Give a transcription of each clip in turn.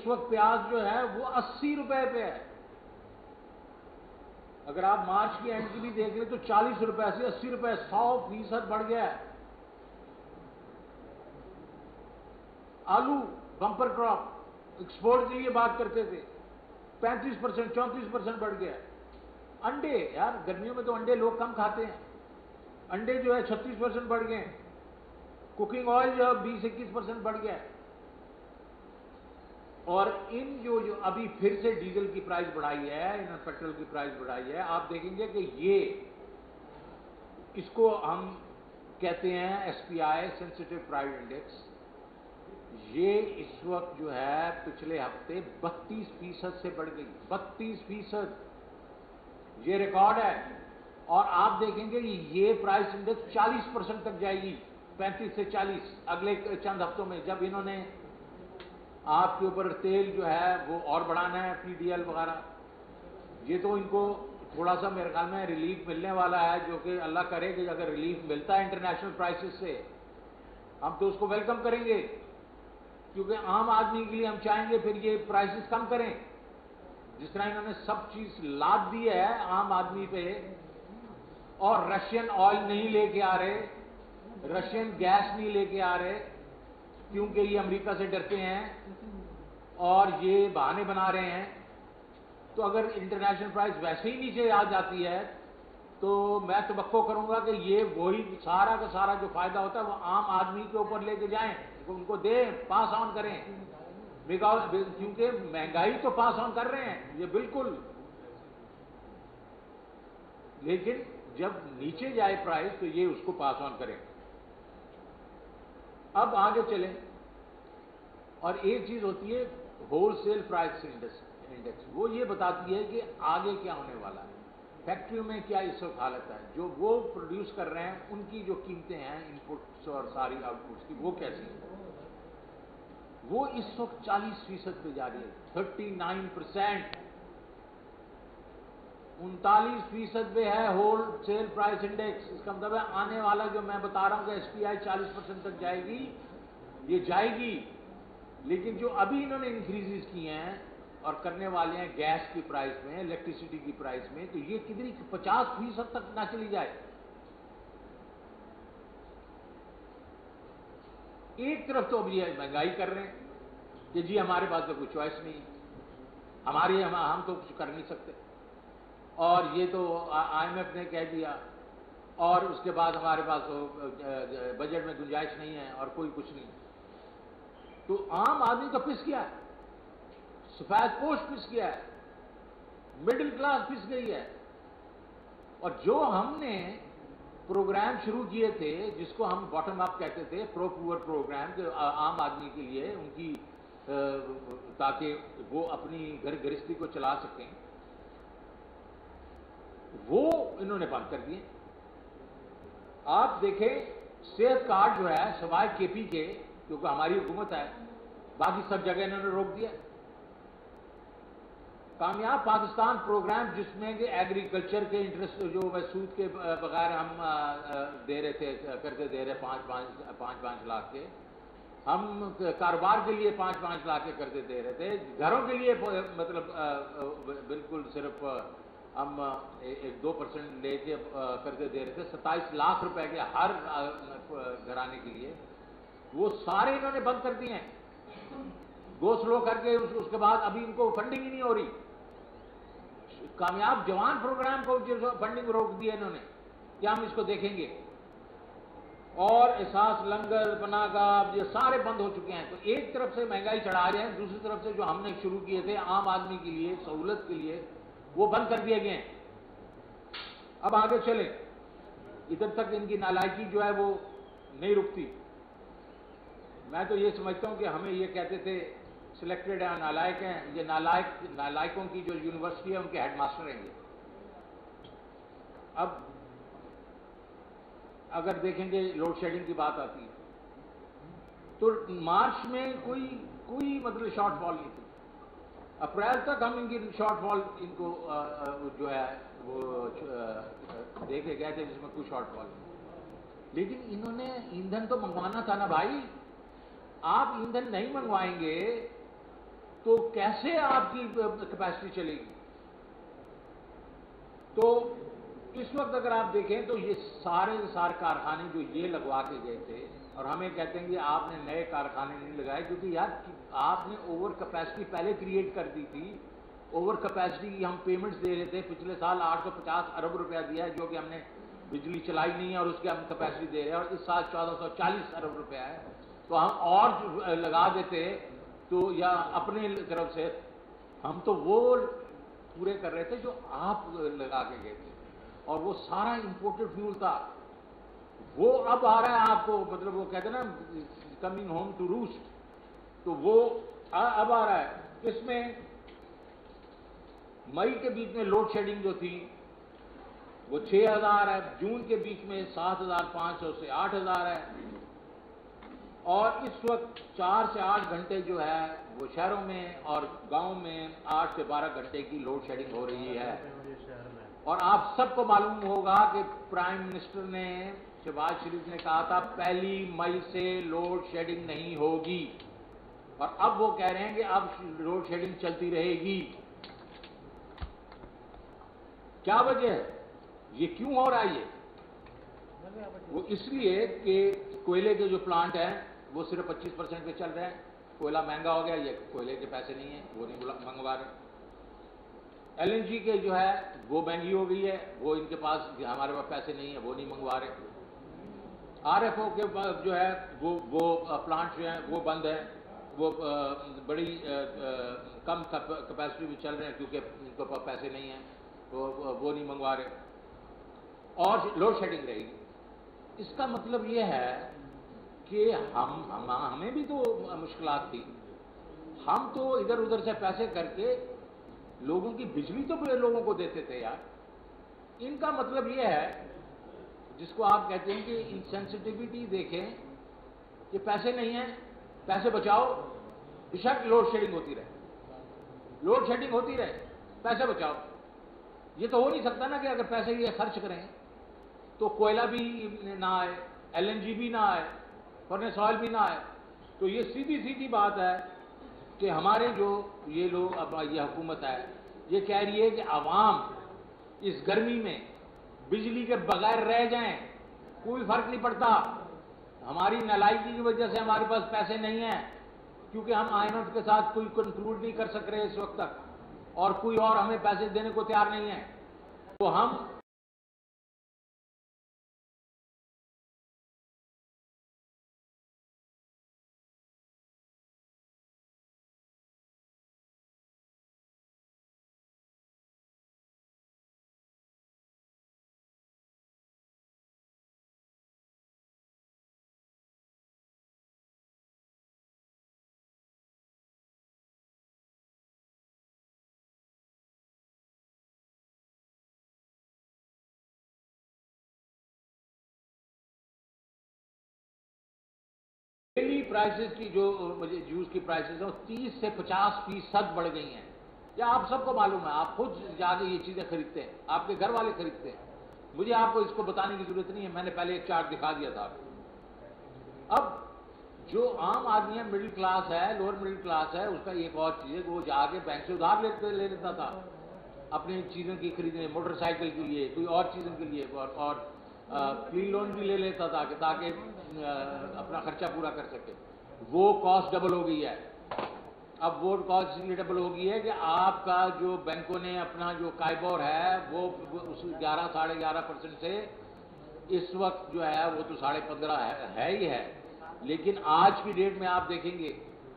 اس وقت پیاز جو ہے وہ 80 روپے پہ ہے. اگر آپ مارچ کی اینڈ کی بھی دیکھ لیں تو 40 روپے سے 80 روپے 100% بڑھ گیا ہے. آلو بمپر کراپ ایکسپورٹ کے لیے بات کرتے تھے 35% 34% بڑھ گیا ہے. انڈے یار گرمیوں میں تو انڈے لوگ کم کھاتے ہیں, انڈے جو ہے 36% بڑھ گئے ہیں. کوکنگ آئل جو ہے 20-21% بڑھ گیا ہے. اور ان جو ابھی پھر سے ڈیزل کی پرائز بڑھائی ہے, انہوں نے پیٹرول کی پرائز بڑھائی ہے. آپ دیکھیں گے کہ یہ اس کو ہم کہتے ہیں ایس پی آئی سینسٹیو پرائز انڈیکس. یہ اس وقت جو ہے پچھلے ہفتے 32% سے بڑھ گئی, 32%. یہ ریکارڈ ہے. اور آپ دیکھیں گے یہ پرائس انڈیکس 40% تک جائے گی, 35 سے 40 اگلے چند ہفتوں میں, جب انہوں نے آپ کے اوپر تیل جو ہے وہ اور بڑھانا ہے, پی ڈی ایل وغیرہ. یہ تو ان کو تھوڑا سا میرے خیال میں ریلیف ملنے والا ہے, جو کہ اللہ کرے کہ اگر ریلیف ملتا ہے انٹرنیشنل پرائسز سے ہم تو اس کو ویلکم کریں گے, کیونکہ عام آدمی کے لیے ہم چاہیں گے پھر یہ پرائسز کم کریں. جس طرح انہوں نے سب چیز لاد دی ہے عام آدمی پہ, اور رشین آئل نہیں لے کے آ رہے, رشین گیس نہیں لے کے آ رہے, کیونکہ یہ امریکہ سے ڈرتے ہیں اور یہ بہانے بنا رہے ہیں. تو اگر انٹرنیشنل پرائز ویسے ہی نیچے آ جاتی ہے تو میں توقع کروں گا کہ یہ وہی سارا کا سارا جو فائدہ ہوتا ہے وہ عام آدمی کے اوپر لے کے جائیں, ان کو دیں, پاس آن کریں, کیونکہ مہنگائی تو پاس آن کر رہے ہیں یہ بالکل. لیکن جب نیچے جائے پرائز تو یہ اس کو پاس آن کریں. اب آگے چلیں, اور ایک چیز ہوتی ہے ہول سیل پرائس انڈیکس, وہ یہ بتاتی ہے کہ آگے کیا ہونے والا ہے, فیکٹریوں میں کیا اس وقت حالت ہے, جو وہ پروڈیوس کر رہے ہیں ان کی جو قیمتیں ہیں ان پٹس اور ساری آؤٹ پٹس کی وہ کیسی ہیں. وہ اس وقت 40% پہ جا رہی ہے, 39%, 39% پہ ہے ہول سیل پرائس انڈیکس. اس کا مطلب ہے آنے والا جو میں بتا رہا ہوں کہ ایس پی آئی 40% تک جائے گی, یہ جائے گی. لیکن جو ابھی انہوں نے انکریزز کی ہیں اور کرنے والے ہیں گیس کی پرائز میں, الیکٹریسٹی کی پرائز میں, تو یہ کتنی 50% تک نہ چلی جائے. ایک طرف تو اب یہ مہنگائی کر رہے ہیں کہ جی ہمارے پاس تو کوئی چوائس نہیں, ہم تو کچھ کر نہیں سکتے, اور یہ تو آئی ایم ایف نے کہہ دیا, اور اس کے بعد ہمارے پاس بجٹ میں گنجائش نہیں ہے اور کوئی کچھ نہیں. تو عام آدمی تو پس گیا ہے, سفید پوش پس گیا ہے, مڈل کلاس پس گئی ہے. اور جو ہم نے پروگرام شروع کیے تھے جس کو ہم باٹم اپ کہتے تھے, پرو پور پروگرام, کہ عام آدمی کے لیے ان کی تاکہ وہ اپنی گھر گرہستی کو چلا سکیں, وہ انہوں نے بند کر دیے. آپ دیکھیں صحت کارڈ جو ہے سوائے کے پی کے, کیونکہ ہماری حکومت ہے, باقی سب جگہ انہوں نے روک دیا. کامیاب پاکستان پروگرام جس میں کہ ایگریکلچر کے انٹرسٹ جو سود کے بغیر ہم دے رہے تھے, قرضے دے رہے 5-5 لاکھ کے, ہم کاروبار کے لیے 5-5 لاکھ کے قرضے دے رہے تھے, گھروں کے لیے مطلب بالکل صرف ہم 1-2% لے کے قرضے دے رہے تھے 27 لاکھ روپے کے ہر گھرانے کے لیے. وہ سارے انہوں نے بند کر دیے ہیں, گو سلو کر کے. اس کے بعد ابھی ان کو فنڈنگ ہی نہیں ہو رہی. کامیاب جوان پروگرام کو فنڈنگ روک دی ہے انہوں نے کہ ہم اس کو دیکھیں گے, اور احساس لنگر پناہ گاہ یہ سارے بند ہو چکے ہیں. تو ایک طرف سے مہنگائی چڑھا رہے ہیں, دوسری طرف سے جو ہم نے شروع کیے تھے عام آدمی کے لیے سہولت کے لیے وہ بند کر دیے گئے ہیں. اب آگے چلیں, ادھر تک ان کی نالائکی جو ہے وہ نہیں رکتی. میں تو یہ سمجھتا ہوں کہ ہمیں یہ کہتے تھے سلیکٹڈ ہیں, نالائق ہیں. یہ نالائقوں کی جو یونیورسٹی ہے ان کے ہیڈ ماسٹر ہیں یہ. اب اگر دیکھیں گے لوڈ شیڈنگ کی بات آتی ہے تو مارچ میں کوئی مطلب شارٹ فال نہیں تھی. اپریل تک ہم ان کی شارٹ فال ان کو جو ہے وہ دیکھے گئے تھے جس میں کوئی شارٹ فال نہیں. لیکن انہوں نے ایندھن تو منگوانا تھا نا بھائی. آپ ایندھن نہیں منگوائیں گے تو کیسے آپ کی کیپیسٹی چلے گی؟ تو اس وقت اگر آپ دیکھیں تو یہ سارے کارخانے جو یہ لگوا کے گئے تھے، اور ہمیں کہتے ہیں کہ آپ نے نئے کارخانے نہیں لگائے، کیونکہ یار آپ نے اوور کیپیسٹی پہلے کریٹ کر دی تھی. اوور کیپیسٹی کی ہم پیمنٹس دے رہے تھے، پچھلے سال 850 ارب روپیہ دیا ہے جو کہ ہم نے بجلی چلائی نہیں ہے اور اس کی ہم کیپیسٹی دے رہے ہیں، اور اس سال 1440 ارب روپیہ ہے. تو ہم اور لگا دیتے تو، یا اپنے طرف سے ہم تو وہ پورے کر رہے تھے جو آپ لگا کے گئے تھے، اور وہ سارا امپورٹڈ فیول تھا. وہ اب آ رہا ہے آپ کو، مطلب وہ کہتے ہیں نا کمنگ ہوم ٹو روسٹ، تو وہ اب آ رہا ہے. اس میں مئی کے بیچ میں لوڈ شیڈنگ جو تھی وہ 6000 ہے، جون کے بیچ میں 7500 سے 8000 ہے، اور اس وقت 4 سے 8 گھنٹے جو ہے وہ شہروں میں اور گاؤں میں 8 سے 12 گھنٹے کی لوڈ شیڈنگ ہو رہی ہے. اور آپ سب کو معلوم ہوگا کہ پرائم منسٹر نے، شہباز شریف نے کہا تھا 1 مئی سے لوڈ شیڈنگ نہیں ہوگی، اور اب وہ کہہ رہے ہیں کہ اب لوڈ شیڈنگ چلتی رہے گی. کیا وجہ ہے؟ یہ کیوں ہو رہا ہے؟ یہ وہ اس لیے کہ کوئلے کے جو پلانٹ ہیں وہ صرف 25% پہ چل رہے ہیں. کوئلہ مہنگا ہو گیا، یہ کوئلے کے پیسے نہیں ہیں، وہ نہیں منگوا رہے. LNG کے جو ہے وہ مہنگی ہو گئی ہے، وہ ان کے پاس، ہمارے پاس پیسے نہیں ہیں، وہ نہیں منگوا رہے. RFO کے جو ہے وہ پلانٹ جو ہیں وہ بند ہیں، وہ بڑی کم کیپیسٹی میں چل رہے ہیں کیونکہ ان کے پاس پیسے نہیں ہیں، وہ نہیں منگوا رہے، اور لوڈ شیڈنگ رہے گی. اس کا مطلب یہ ہے کہ ہمیں بھی تو مشکلات تھی. ہم تو ادھر ادھر سے پیسے کر کے لوگوں کی بجلی تو لوگوں کو دیتے تھے یار. ان کا مطلب یہ ہے، جس کو آپ کہتے ہیں کہ انسینسٹیوٹی دیکھیں کہ پیسے نہیں ہیں، پیسے بچاؤ، بشک لوڈ شیڈنگ ہوتی رہے، لوڈ شیڈنگ ہوتی رہے، پیسے بچاؤ. یہ تو ہو نہیں سکتا نا کہ اگر پیسے یہ خرچ کریں تو کوئلہ بھی نہ آئے، LNG بھی نہ آئے، فرنس آئل بھی نہ آئے. تو یہ سیدھی بات ہے کہ ہمارے جو یہ لوگ، اب یہ حکومت ہے یہ کہہ رہی ہے کہ عوام اس گرمی میں بجلی کے بغیر رہ جائیں، کوئی فرق نہیں پڑتا. ہماری نالائکی کی وجہ سے ہمارے پاس پیسے نہیں ہیں، کیونکہ ہم IMF کے ساتھ کوئی کنکلوڈ نہیں کر سک رہے اس وقت تک، اور کوئی اور ہمیں پیسے دینے کو تیار نہیں ہے. تو ہم ڈیلی پرائسز کی جو جوس کی پرائسز ہیں وہ 30 سے 50% بڑھ گئی ہیں. یا آپ سب کو معلوم ہے، آپ خود جا کے یہ چیزیں خریدتے ہیں، آپ کے گھر والے خریدتے ہیں. مجھے آپ کو اس کو بتانے کی ضرورت نہیں ہے، میں نے پہلے ایک چارٹ دکھا دیا تھا. اب جو عام آدمی ہے، مڈل کلاس ہے، لوور مڈل کلاس ہے، اس کا ایک اور چیز ہے کہ وہ جا کے بینک سے ادھار لے لیتا تھا اپنی چیزوں کی خریدنے، موٹر سائیکل کے لیے، کوئی اور چیزوں کے لیے، اور کلین لون بھی لے لیتا تھا کہ تاکہ اپنا خرچہ پورا کر سکے. وہ کاسٹ ڈبل ہو گئی ہے. اب وہ کاسٹ اس لیے ڈبل ہو گئی ہے کہ آپ کا جو بینکوں نے اپنا جو کائبور ہے وہ اس 11-11.5% سے اس وقت جو ہے وہ تو 15.5 ہے ہی ہے. لیکن آج کی ڈیٹ میں آپ دیکھیں گے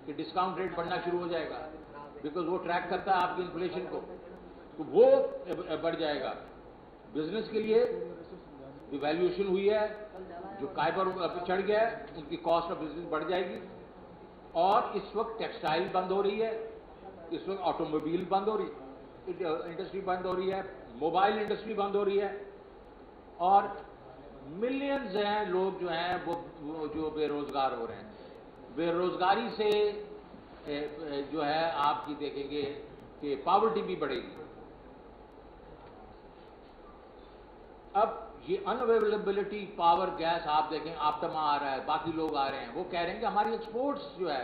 کہ ڈسکاؤنٹ ریٹ بڑھنا شروع ہو جائے گا، بیکاز وہ ٹریک کرتا ہے آپ کی انفلیشن کو، تو وہ بڑھ جائے گا. بزنس کے لیے جو ویلیوشن ہوئی ہے، جو کائبر چڑھ گیا ہے، ان کی کاسٹ آف بزنس بڑھ جائے گی. اور اس وقت ٹیکسٹائل بند ہو رہی ہے، اس وقت آٹو موبائل بند ہو رہی انڈسٹری بند ہو رہی ہے، موبائل انڈسٹری بند ہو رہی ہے، اور ملینز ہیں لوگ جو ہیں وہ جو بے روزگار ہو رہے ہیں. بے روزگاری سے جو ہے آپ کی دیکھیں گے کہ پاورٹی بھی بڑھے گی. اب یہ ان اویلیبلٹی پاور گیس آپ دیکھیں، آپٹما آ رہا ہے، باقی لوگ آ رہے ہیں، وہ کہہ رہے ہیں کہ ہماری ایکسپورٹس جو ہے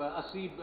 80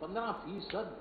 15%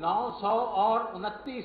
929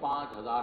5000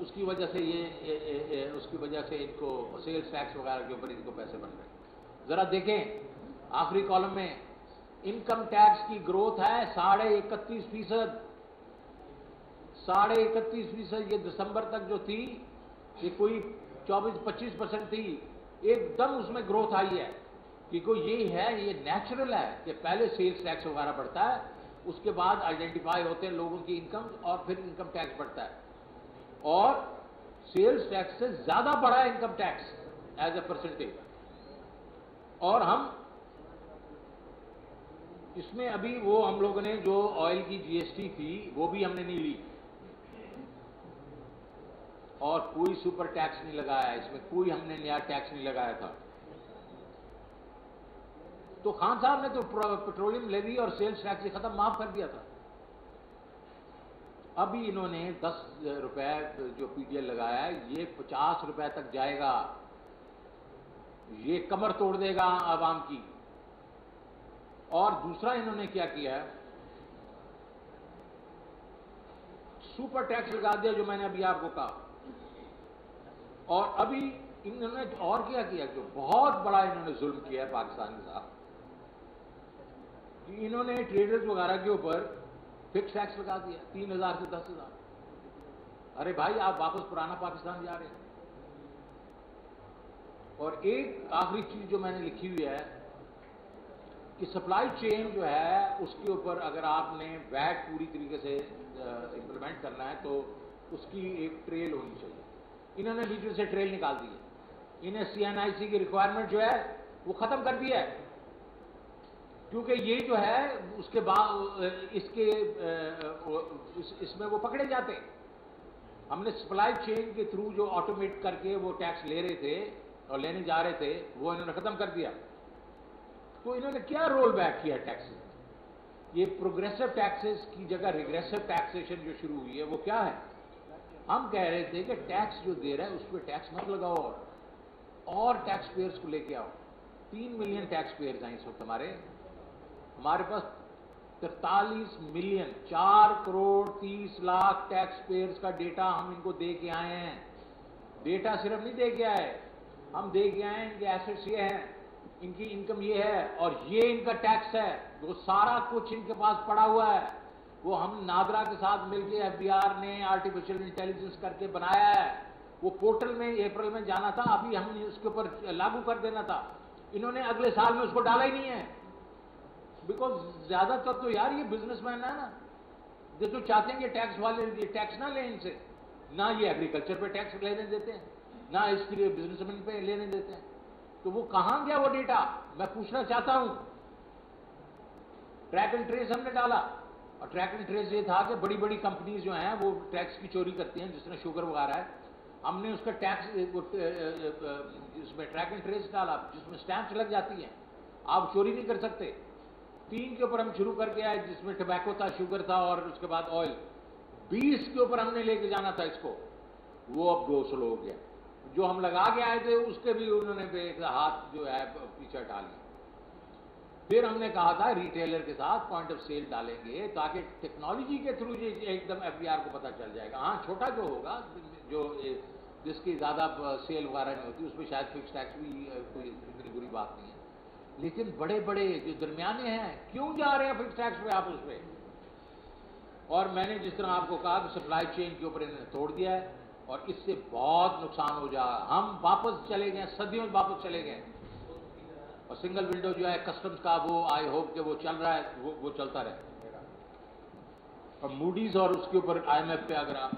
اس کی وجہ سے اس کی وجہ سے ان کو سیلز ٹیکس وغیرہ کے اوپر ان کو پیسے بن رہے ہیں۔ ذرا دیکھیں آخری کالم میں انکم ٹیکس کی گروتھ ہے 31.5%، 31.5%۔ یہ دسمبر تک جو تھی یہ کوئی 24-25% تھی، ایک دم اس میں گروتھ آئی ہے، کیونکہ یہی ہے، یہ نیچرل ہے کہ پہلے سیلز ٹیکس وغیرہ بڑھتا ہے، اس کے بعد آئیڈینٹیفائی ہوتے ہیں لوگوں کی انکم اور پھر انکم ٹیکس بڑھتا ہے، اور سیلز ٹیکس سے زیادہ بڑھا ہے income tax as a percentage. اور ہم اس میں ابھی وہ ہم لوگوں نے جو آئل کی جی ایس ٹی تھی وہ بھی ہم نے نہیں لی، اور کوئی سپر ٹیکس نہیں لگایا، اس میں کوئی ہم نے نیا ٹیکس نہیں لگایا تھا۔ تو خان صاحب نے تو پیٹرولیم لیوی اور سیلز ٹیکس سے ختم معاف کر دیا تھا۔ ابھی انہوں نے 10 روپے جو پی ڈی ایل لگایا ہے، یہ 50 روپے تک جائے گا، یہ کمر توڑ دے گا عوام کی۔ اور دوسرا انہوں نے کیا کیا ہے، سپر ٹیکس لگا دیا جو میں نے ابھی آپ کو کہا، اور ابھی انہوں نے اور کیا جو بہت بڑا انہوں نے ظلم کیا ہے پاکستان کے ساتھ، انہوں نے ٹریڈرز وغیرہ کے اوپر فکس ٹیکس لگا دیا 3,000 سے 10,000۔ ارے بھائی آپ واپس پرانا پاکستان جا رہے ہیں۔ اور ایک آخری چیز جو میں نے لکھی ہوئی ہے کہ سپلائی چین جو ہے اس کے اوپر اگر آپ نے ویٹ پوری طریقے سے امپلیمنٹ کرنا ہے تو اس کی ایک ٹریل ہونی چاہیے۔ انہوں نے بیچ میں سے ٹریل نکال دی ہے، انہیں سی این آئی سی کی ریکوائرمنٹ جو ہے وہ ختم کر دی ہے، کیونکہ یہ جو ہے اس کے بعد اس میں وہ پکڑے جاتے ہیں۔ ہم نے سپلائی چین کے تھرو جو آٹومیٹ کر کے وہ ٹیکس لے رہے تھے اور لینے جا رہے تھے وہ انہوں نے ختم کر دیا۔ تو انہوں نے کیا رول بیک کیا ٹیکس؟ یہ پروگریسو ٹیکسز کی جگہ ریگریسو ٹیکسیشن جو شروع ہوئی ہے وہ کیا ہے؟ ہم کہہ رہے تھے کہ ٹیکس جو دے رہا ہے اس پہ ٹیکس مت لگاؤ، اور ٹیکس پیئرز کو لے کے آؤ۔ 3 ملین ٹیکس پیئرز ہیں اس وقت ہمارے پاس 43 million 4 crore 30 lakh tax payers کا ڈیٹا ہم ان کو دے کے آئے ہیں۔ ڈیٹا صرف نہیں دے کے آئے، ہم دے کے آئے ان کے ایسٹس یہ ہیں، ان کی انکم یہ ہے، اور یہ ان کا ٹیکس ہے، وہ سارا کچھ ان کے پاس پڑا ہوا ہے۔ وہ ہم نادرا کے ساتھ مل کے ایف بی آر نے آرٹیفیشل انٹیلیجنس کر کے بنایا ہے۔ وہ پورٹل میں اپریل میں جانا تھا، ابھی ہم نے اس کے اوپر لاگو کر دینا تھا، انہوں نے اگلے سال میں اس کو ڈالا ہی نہیں ہے، بیکاز زیادہ تر تو یار یہ بزنس مین ہے نا، جو تو چاہتے ہیں کہ ٹیکس والے ٹیکس نہ لیں ان سے، نہ یہ ایگریکلچر پہ ٹیکس لینے دیتے ہیں، نہ اس کے لیے بزنس مین پہ لینے دیتے ہیں۔ تو وہ کہاں گیا وہ ڈیٹا؟ میں پوچھنا چاہتا ہوں۔ ٹریک اینڈ ٹریس ہم نے ڈالا، اور ٹریک اینڈ ٹریس یہ تھا کہ بڑی بڑی کمپنیز جو ہیں وہ ٹیکس کی چوری کرتی ہیں، جس طرح شوگر وغیرہ ہے، ہم نے اس کا ٹیکس اس میں ٹریک اینڈ ٹریس ڈالا جس میں سٹیمپس لگ جاتی ہیں، آپ چوری نہیں کر سکتے۔ 3 کے اوپر ہم شروع کر کے آئے، جس میں ٹبیکو تھا، شوگر تھا، اور اس کے بعد آئل۔ 20 کے اوپر ہم نے لے کے جانا تھا اس کو، وہ اب 200 ہو گیا۔ جو ہم لگا کے آئے تھے اس کے بھی انہوں نے ایک ہاتھ جو ہے پیچھے ڈال لیا۔ پھر ہم نے کہا تھا ریٹیلر کے ساتھ پوائنٹ آف سیل ڈالیں گے تاکہ ٹیکنالوجی کے تھرو ایک دم ایف بی آر کو پتہ چل جائے گا۔ ہاں چھوٹا جو ہوگا، جو جس کی زیادہ سیل وغیرہ نہیں ہوتی، اس میں شاید فکس ٹیکس بھی کوئی اتنی بری بات نہیں ہے، لیکن بڑے بڑے جو درمیانے ہیں کیوں جا رہے ہیں فکس ٹیکس پہ آپ اس پہ؟ اور میں نے جس طرح آپ کو کہا کہ سپلائی چین کے اوپر انہوں نے توڑ دیا ہے، اور اس سے بہت نقصان ہو جا، ہم واپس چلے گئے، صدیوں واپس چلے گئے۔ اور سنگل ونڈو جو ہے کسٹمز کا، وہ آئی ہوپ کہ وہ چل رہا ہے، وہ چلتا رہے۔ اور موڈیز اور اس کے اوپر آئی ایم ایف پہ اگر آپ